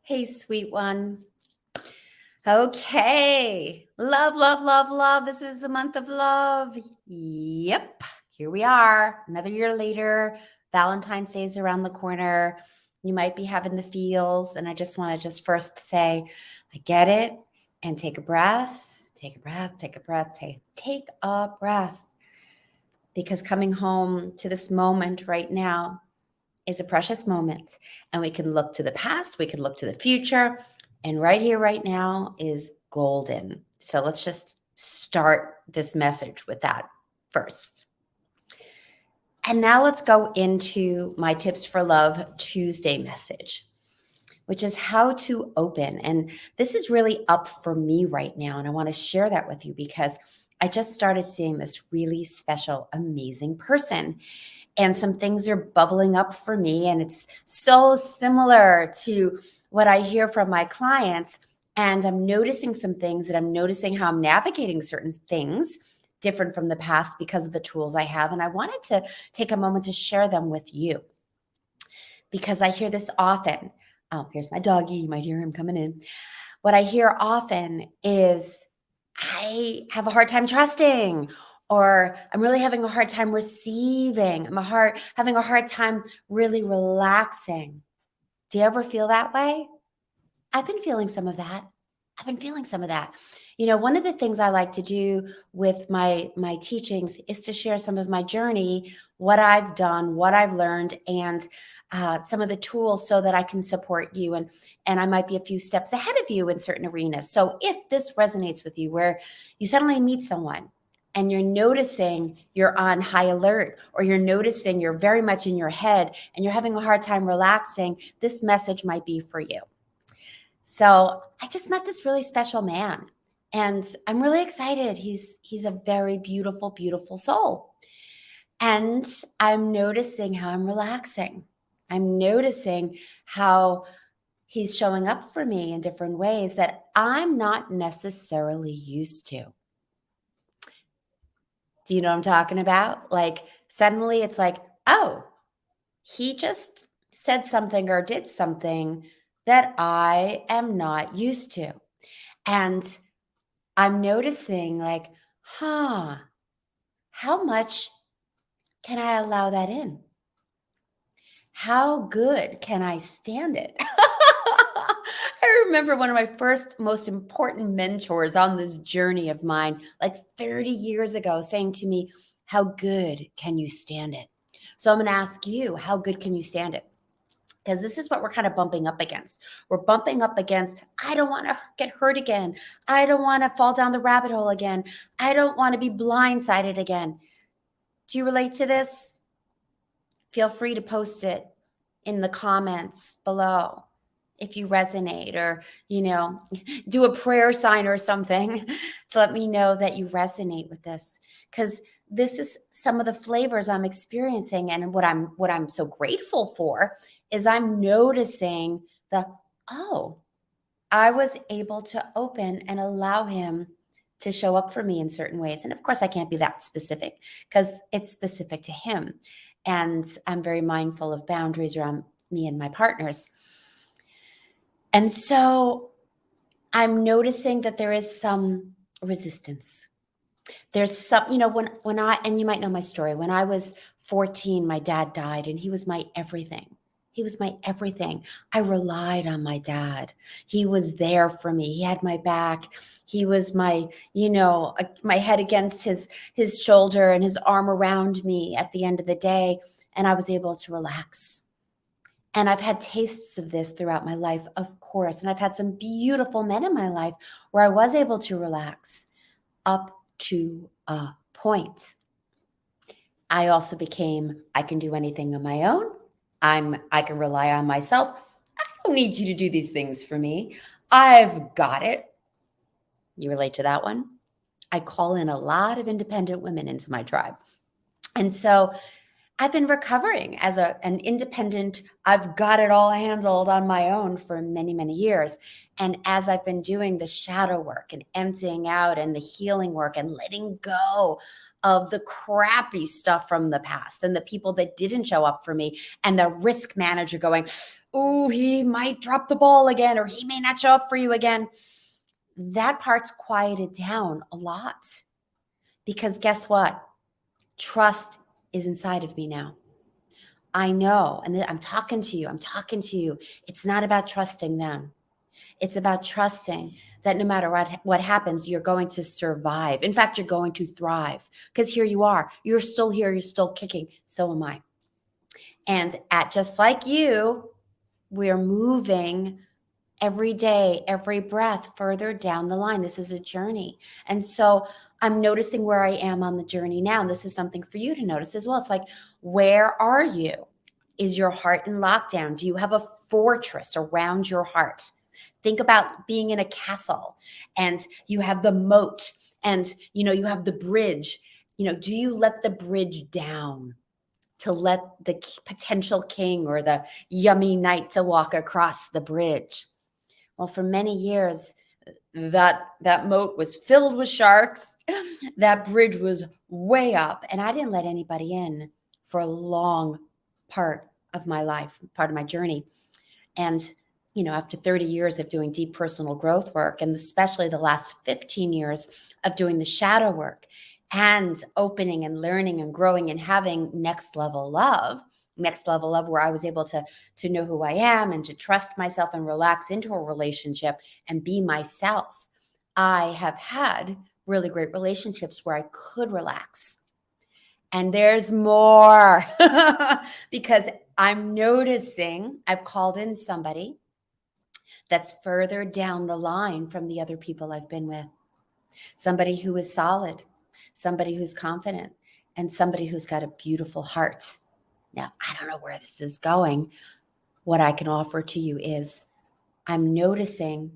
Hey, sweet one. Okay. Love, love, love, love. This is the month of love. Yep. Here we are. Another year later. Valentine's Day is around the corner. You might be having the feels. And I just want to just first say, I get it. And take a breath. Take a breath. Take a breath. Take a breath. Because coming home to this moment right now is a precious moment. And we can look to the past, we can look to the future. And right here, right now is golden. So let's just start this message with that first. And now let's go into my Tips for Love Tuesday message, which is how to open. And this is really up for me right now. And I want to share that with you because I just started seeing this really special, amazing person. And some things are bubbling up for me. And it's so similar to what I hear from my clients. And I'm noticing some things, and I'm noticing how I'm navigating certain things different from the past because of the tools I have. And I wanted to take a moment to share them with you because I hear this often. Oh, here's my doggy. You might hear him coming in. What I hear often is I have a hard time trusting, or I'm really having a hard time receiving. Having a hard time really relaxing. Do you ever feel that way? I've been feeling some of that. One of the things I like to do with my teachings is to share some of my journey, what I've done, what I've learned, and some of the tools so that I can support you. And I might be a few steps ahead of you in certain arenas. So if this resonates with you, where you suddenly meet someone and you're noticing you're on high alert, or you're noticing you're very much in your head and you're having a hard time relaxing, this message might be for you. So I just met this really special man, and I'm really excited. He's a very beautiful, beautiful soul. And I'm noticing how I'm relaxing. I'm noticing how he's showing up for me in different ways that I'm not necessarily used to. Do you know what I'm talking about? Like suddenly it's like, oh, he just said something or did something that I am not used to. And I'm noticing like, how much can I allow that in? How good can I stand it? I remember one of my first most important mentors on this journey of mine, like 30 years ago, saying to me, how good can you stand it? So I'm going to ask you, how good can you stand it? Because this is what we're kind of bumping up against. We're bumping up against, I don't want to get hurt again. I don't want to fall down the rabbit hole again. I don't want to be blindsided again. Do you relate to this? Feel free to post it in the comments below if you resonate, or, do a prayer sign or something to let me know that you resonate with this. Because this is some of the flavors I'm experiencing. And what I'm so grateful for is I'm noticing I was able to open and allow him to show up for me in certain ways. And of course, I can't be that specific because it's specific to him. And I'm very mindful of boundaries around me and my partners. And so I'm noticing that there is some resistance. There's some, and you might know my story. When I was 14, my dad died, and he was my everything. He was my everything. I relied on my dad. He was there for me. He had my back. He was my, my head against his shoulder and his arm around me at the end of the day. And I was able to relax. And I've had tastes of this throughout my life, of course. And I've had some beautiful men in my life where I was able to relax up to a point. I also became, I can do anything on my own. I can rely on myself. I don't need you to do these things for me. I've got it. You relate to that one? I call in a lot of independent women into my tribe. And so I've been recovering as an independent, I've got it all handled on my own for many, many years. And as I've been doing the shadow work and emptying out and the healing work and letting go of the crappy stuff from the past and the people that didn't show up for me, and the risk manager going, oh, he might drop the ball again, or he may not show up for you again. That part's quieted down a lot, because guess what? Trust is inside of me now. I know, and I'm talking to you. It's not about trusting them. It's about trusting that no matter what happens, you're going to survive. In fact, you're going to thrive, because here you are. You're still here. You're still kicking. So am I. And just like you, we're moving every day, every breath further down the line. This is a journey. And so I'm noticing where I am on the journey now. And this is something for you to notice as well. It's like, where are you? Is your heart in lockdown? Do you have a fortress around your heart? Think about being in a castle and you have the moat and, you have the bridge. Do you let the bridge down to let the potential king or the yummy knight to walk across the bridge? Well, for many years, that moat was filled with sharks. That bridge was way up, and I didn't let anybody in for a long part of my life, part of my journey. And, after 30 years of doing deep personal growth work, and especially the last 15 years of doing the shadow work and opening and learning and growing and having next level love where I was able to know who I am and to trust myself and relax into a relationship and be myself. I have had really great relationships where I could relax. And there's more because I'm noticing I've called in somebody that's further down the line from the other people I've been with. Somebody who is solid, somebody who's confident, and somebody who's got a beautiful heart. Now, I don't know where this is going. What I can offer to you is I'm noticing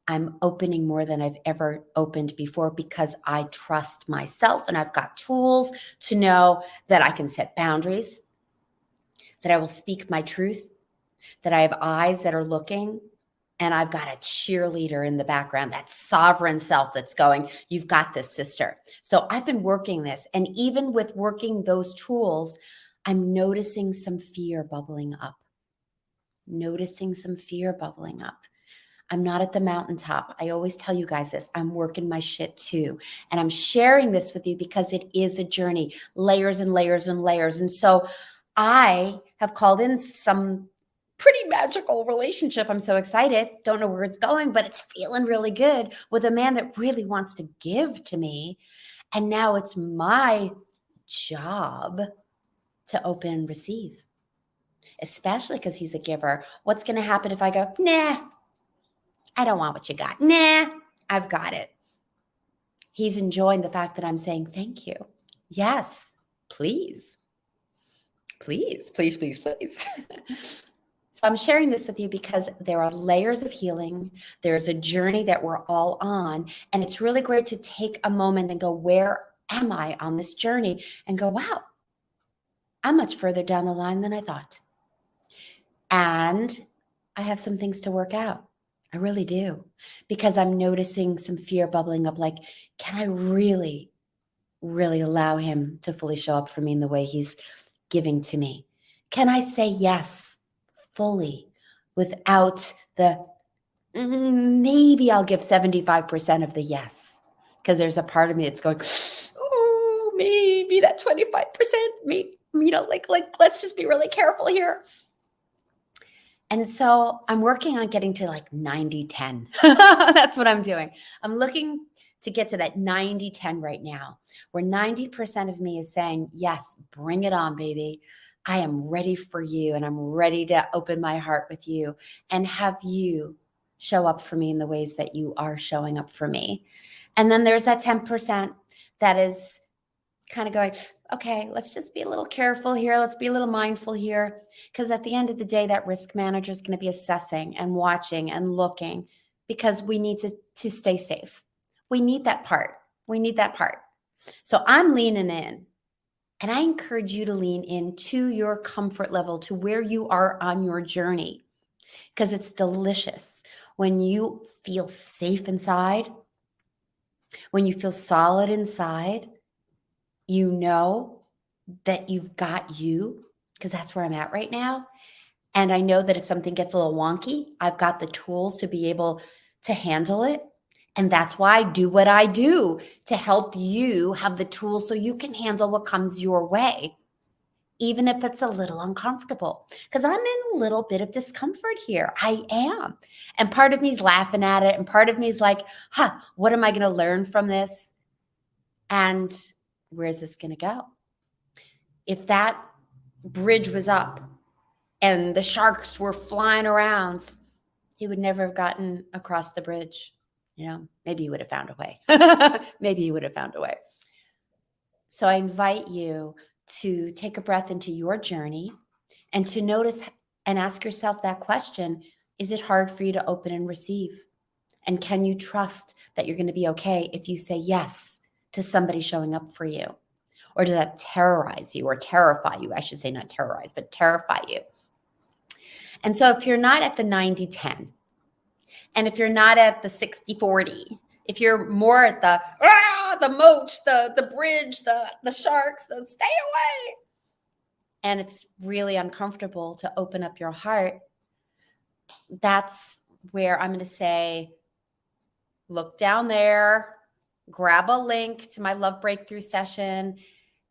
I'm opening more than I've ever opened before, because I trust myself and I've got tools to know that I can set boundaries, that I will speak my truth, that I have eyes that are looking, and I've got a cheerleader in the background, that sovereign self that's going, you've got this, sister. So I've been working this. And even with working those tools, I'm noticing some fear bubbling up. I'm not at the mountaintop. I always tell you guys this. I'm working my shit too. And I'm sharing this with you because it is a journey, layers and layers and layers. And so I have called in some pretty magical relationship. I'm so excited. Don't know where it's going, but it's feeling really good with a man that really wants to give to me. And now it's my job to open and receive, especially because he's a giver. What's going to happen if I go, nah, I don't want what you got. Nah, I've got it. He's enjoying the fact that I'm saying thank you. Yes, please. Please, please, please, please. So I'm sharing this with you because there are layers of healing. There's a journey that we're all on. And it's really great to take a moment and go, where am I on this journey? And go, wow, I'm much further down the line than I thought. And I have some things to work out. I really do. Because I'm noticing some fear bubbling up. Like, can I really, really allow him to fully show up for me in the way he's giving to me? Can I say yes fully without the maybe I'll give 75% of the yes? Because there's a part of me that's going, oh, maybe that 25%, maybe, like let's just be really careful here. And so I'm working on getting to like 90-10. That's what I'm doing. I'm looking to get to that 90-10 right now, where 90% of me is saying, yes, bring it on, baby. I am ready for you, and I'm ready to open my heart with you and have you show up for me in the ways that you are showing up for me. And then there's that 10% that is kind of going, okay, let's just be a little careful here. Let's be a little mindful here. Because at the end of the day, that risk manager is going to be assessing and watching and looking, because we need to stay safe. We need that part. So I'm leaning in. And I encourage you to lean into your comfort level, to where you are on your journey, because it's delicious when you feel safe inside, when you feel solid inside, you know that you've got you, because that's where I'm at right now. And I know that if something gets a little wonky, I've got the tools to be able to handle it. And that's why I do what I do, to help you have the tools so you can handle what comes your way, even if it's a little uncomfortable. Because I'm in a little bit of discomfort here. I am. And part of me is laughing at it. And part of me is like, what am I going to learn from this? And where's this going to go? If that bridge was up and the sharks were flying around, he would never have gotten across the bridge. Maybe he would have found a way. Maybe he would have found a way. So I invite you to take a breath into your journey and to notice and ask yourself that question: is it hard for you to open and receive? And can you trust that you're going to be okay if you say yes to somebody showing up for you? Or does that terrorize you or terrify you? I should say not terrorize, but terrify you. And so if you're not at the 90-10, and if you're not at the 60-40, if you're more at the moat, the bridge, the sharks, the stay away, and it's really uncomfortable to open up your heart, that's where I'm going to say, look down there, grab a link to my Love Breakthrough session.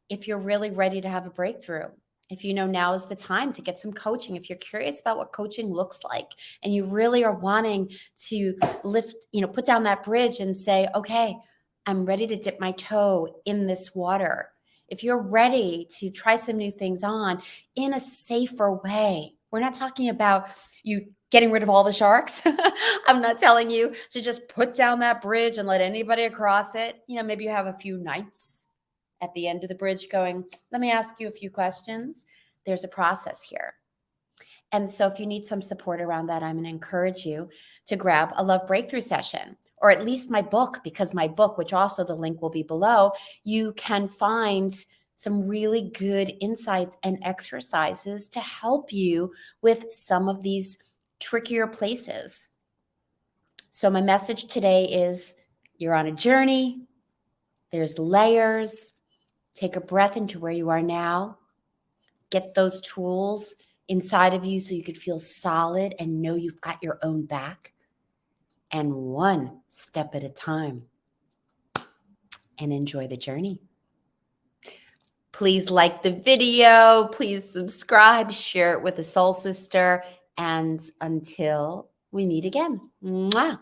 If you're really ready to have a breakthrough, if you know now is the time to get some coaching, if you're curious about what coaching looks like and you really are wanting to put down that bridge and say, okay, I'm ready to dip my toe in this water. If you're ready to try some new things on in a safer way, we're not talking about you getting rid of all the sharks. I'm not telling you to just put down that bridge and let anybody across it. Maybe you have a few nights at the end of the bridge going, let me ask you a few questions. There's a process here. And so if you need some support around that, I'm going to encourage you to grab a Love Breakthrough session, or at least my book, because my book, which also the link will be below, you can find some really good insights and exercises to help you with some of these trickier places. So my message today is, you're on a journey. There's layers. Take a breath into where you are now. Get those tools inside of you so you could feel solid and know you've got your own back. And one step at a time. And enjoy the journey. Please like the video. Please subscribe. Share it with a soul sister. And until we meet again. Mwah.